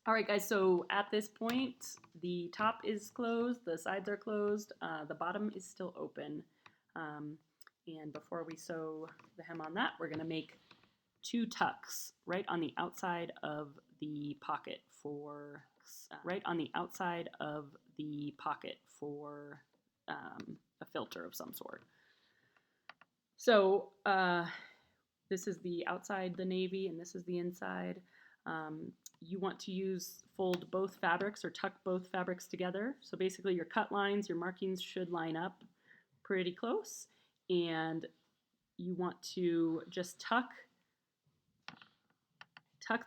All right, guys, so at this point, the top is closed, the sides are closed, the bottom is still open. And before we sew the hem on that, we're gonna make 2 tucks right on the outside of the pocket for a filter of some sort. So this is the outside, the navy, and this is the inside. You want to fold both fabrics or tuck both fabrics together. So basically your cut lines, your markings should line up pretty close. And you want to just tuck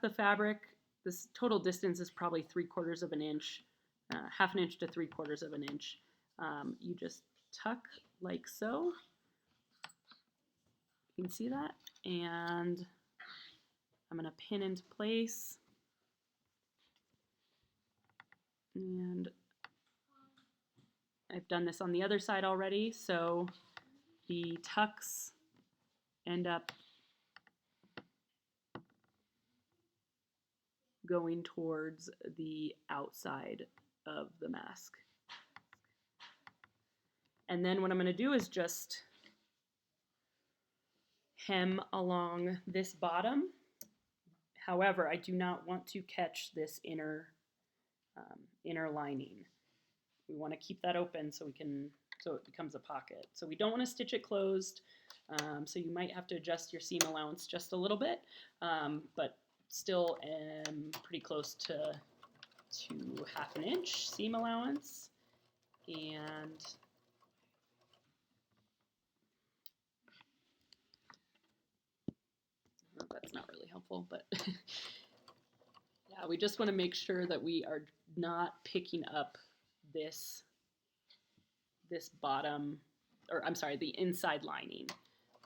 the fabric. This total distance is probably 3/4 of an inch, 1/2 an inch to 3/4 of an inch. You just tuck like so. You can see that. And I'm gonna pin into place. And I've done this on the other side already, so the tucks end up going towards the outside of the mask. And then what I'm going to do is just hem along this bottom. However, I do not want to catch this inner lining. We want to keep that open so it becomes a pocket. So we don't want to stitch it closed. So you might have to adjust your seam allowance just a little bit, but still am pretty close to 1/2 an inch seam allowance. And that's not really helpful, but yeah, we just want to make sure that we are not picking up this bottom, or I'm sorry, the inside lining.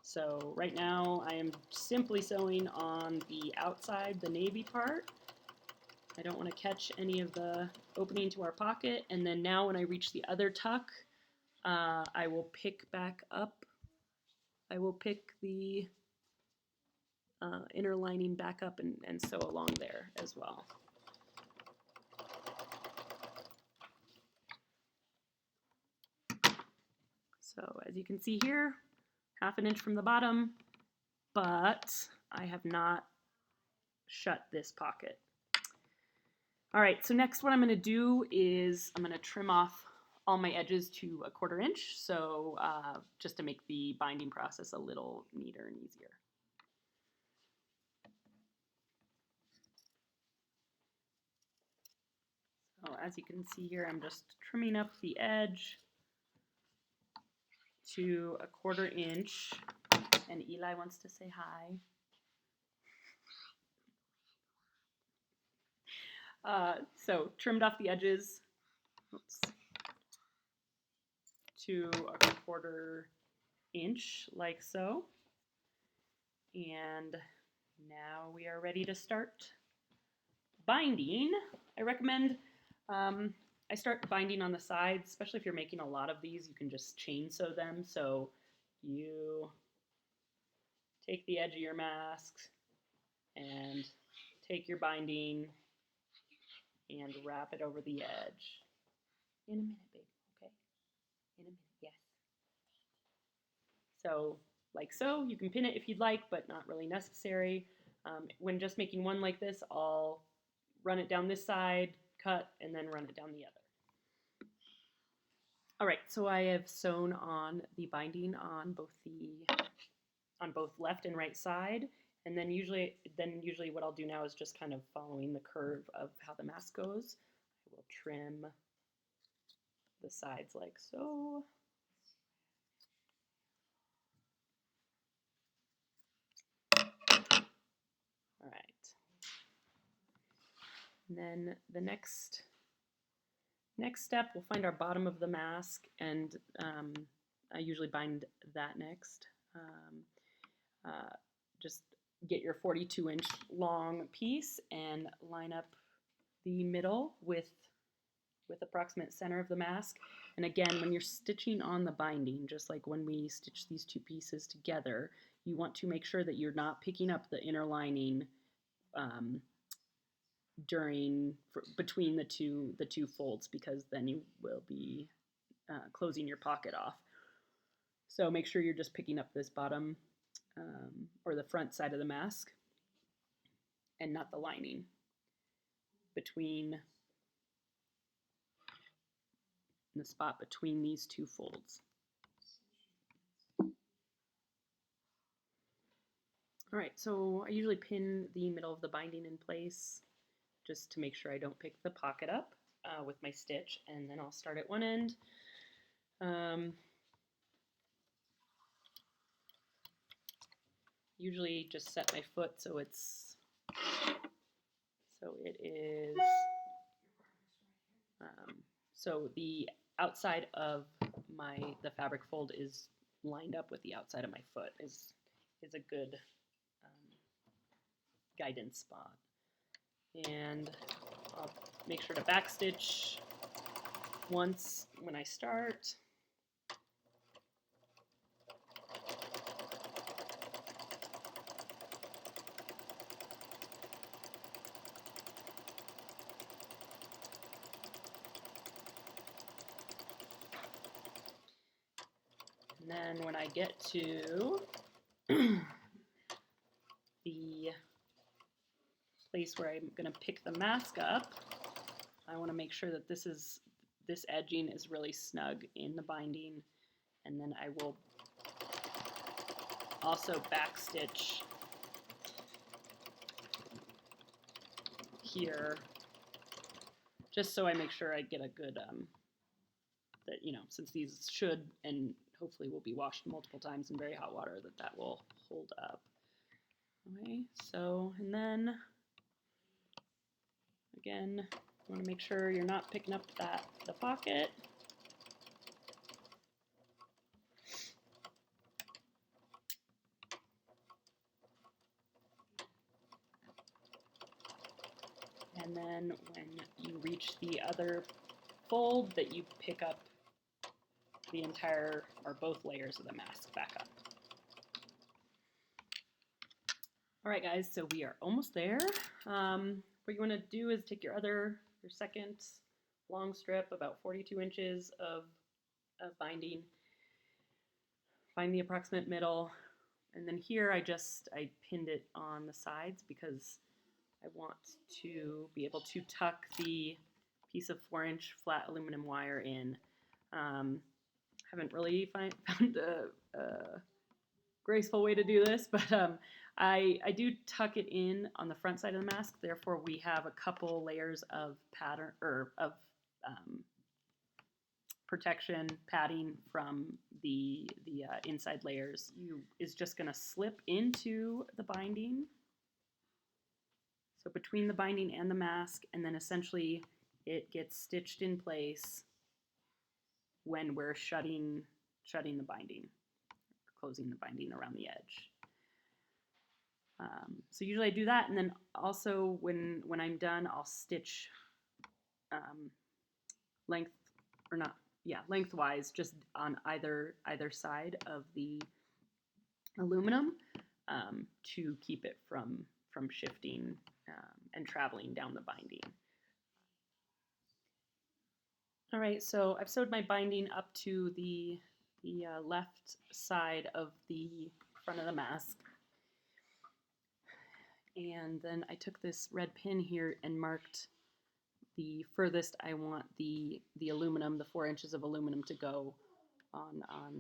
So right now I am simply sewing on the outside, the navy part. I don't want to catch any of the opening to our pocket. And then now when I reach the other tuck, I will pick back up. I will pick the inner lining back up and sew along there as well. So as you can see here, 1/2 an inch from the bottom, but I have not shut this pocket. All right, so next what I'm gonna do is I'm gonna trim off all my edges to 1/4 inch, so just to make the binding process a little neater and easier. So as you can see here, I'm just trimming up the edge to 1/4 inch, and Eli wants to say hi. So trimmed off the edges to 1/4 inch, like so. And now we are ready to start binding. I recommend I start binding on the sides, especially if you're making a lot of these, you can just chain sew them. So you take the edge of your mask and take your binding and wrap it over the edge. In a minute, babe, okay? In a minute, yes. So, like so, you can pin it if you'd like, but not really necessary. When just making one like this, I'll run it down this side, cut, and then run it down the other. All right, so I have sewn on the binding on both left and right side, and then usually what I'll do now is just kind of following the curve of how the mask goes. I will trim the sides like so. All right. And then the next step, we'll find our bottom of the mask, and I usually bind that next. Just get your 42-inch long piece and line up the middle with approximate center of the mask. And again, when you're stitching on the binding, just like when we stitch these two pieces together, you want to make sure that you're not picking up the inner lining between the two folds, because then you will be closing your pocket off. So make sure you're just picking up this bottom or the front side of the mask and not the lining between the spot between these two folds. All right, so I usually pin the middle of the binding in place just to make sure I don't pick the pocket up with my stitch, and then I'll start at one end. Usually just set my foot so it is so the outside of the fabric fold is lined up with the outside of my foot is a good guidance spot. And I'll make sure to backstitch once when I start. And then when I get to the place where I'm going to pick the mask up, I want to make sure that this edging is really snug in the binding, and then I will also backstitch here, just so I make sure I get a good that, since these should and hopefully will be washed multiple times in very hot water, that will hold up. Okay, so, and then again, you want to make sure you're not picking up the pocket. And then when you reach the other fold, that you pick up the entire or both layers of the mask back up. All right, guys, so we are almost there. What you want to do is take your second long strip, about 42 inches of binding, find the approximate middle, and then here I pinned it on the sides because I want to be able to tuck the piece of 4-inch flat aluminum wire in. Haven't really found a graceful way to do this, but I do tuck it in on the front side of the mask. Therefore, we have a couple layers of pattern or of protection padding from the inside layers. Is just going to slip into the binding. So between the binding and the mask, and then essentially it gets stitched in place when we're shutting the binding, closing the binding around the edge. So usually I do that, and then also when I'm done, I'll stitch lengthwise, just on either side of the aluminum to keep it from shifting and traveling down the binding. All right, so I've sewed my binding up to the left side of the front of the mask. And then I took this red pin here and marked the furthest I want the aluminum, the 4 inches of aluminum, to go on I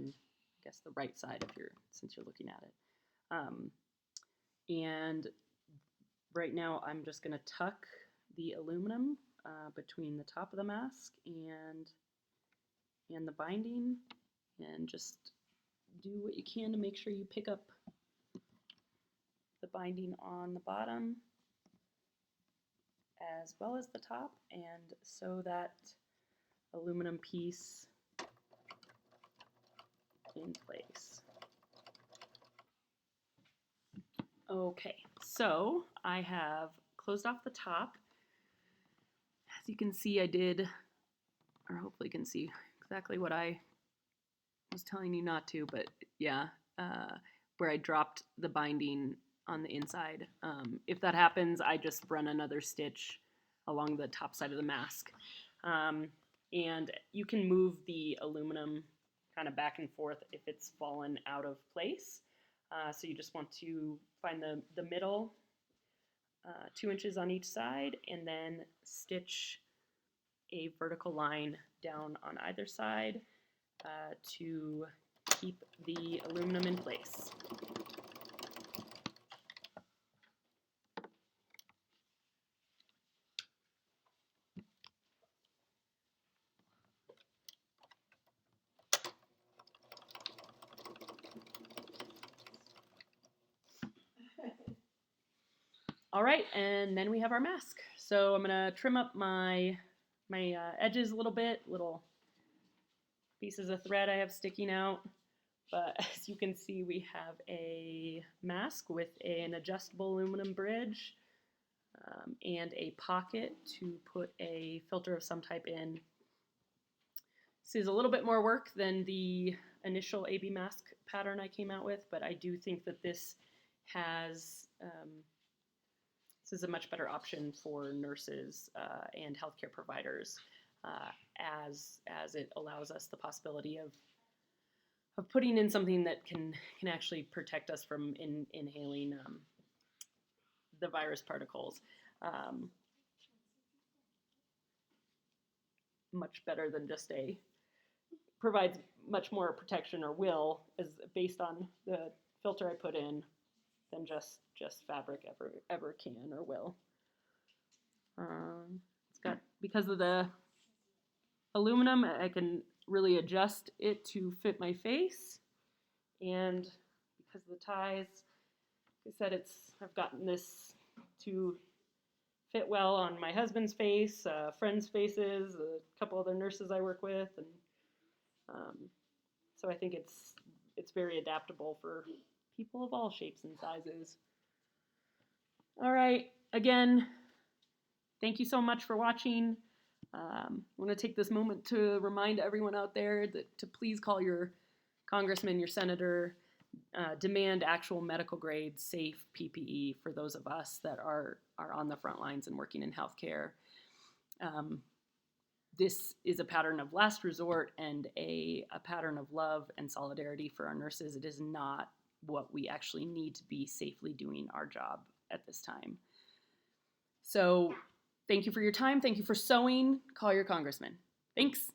guess the right side since you're looking at it. And right now I'm just going to tuck the aluminum between the top of the mask and the binding, and just do what you can to make sure you pick up the binding on the bottom as well as the top, and sew that aluminum piece in place. Okay, so I have closed off the top. As you can see, I did, or hopefully you can see exactly what I was telling you not to, but yeah, where I dropped the binding on the inside. If that happens, I just run another stitch along the top side of the mask. And you can move the aluminum kind of back and forth if it's fallen out of place. So you just want to find the middle, 2 inches on each side, and then stitch a vertical line down on either side to keep the aluminum in place. All right, and then we have our mask. So I'm gonna trim up my edges a little bit, little pieces of thread I have sticking out. But as you can see, we have a mask with an adjustable aluminum bridge and a pocket to put a filter of some type in. This is a little bit more work than the initial AB mask pattern I came out with, but I do think that this has this is a much better option for nurses and healthcare providers as it allows us the possibility of putting in something that can actually protect us from inhaling the virus particles. Much better than just provides much more protection, or will, is based on the filter I put in, than just fabric ever can or will. It's got, because of the aluminum, I can really adjust it to fit my face, and because of the ties, like I said, I've gotten this to fit well on my husband's face, friends' faces, a couple other nurses I work with, and so I think it's very adaptable for people of all shapes and sizes. All right, again, thank you so much for watching. I want to take this moment to remind everyone out there to please call your congressman, your senator, demand actual medical grade safe PPE for those of us that are on the front lines and working in healthcare. This is a pattern of last resort and a pattern of love and solidarity for our nurses. It is not what we actually need to be safely doing our job at this time. So thank you for your time. Thank you for sewing. Call your congressman. Thanks.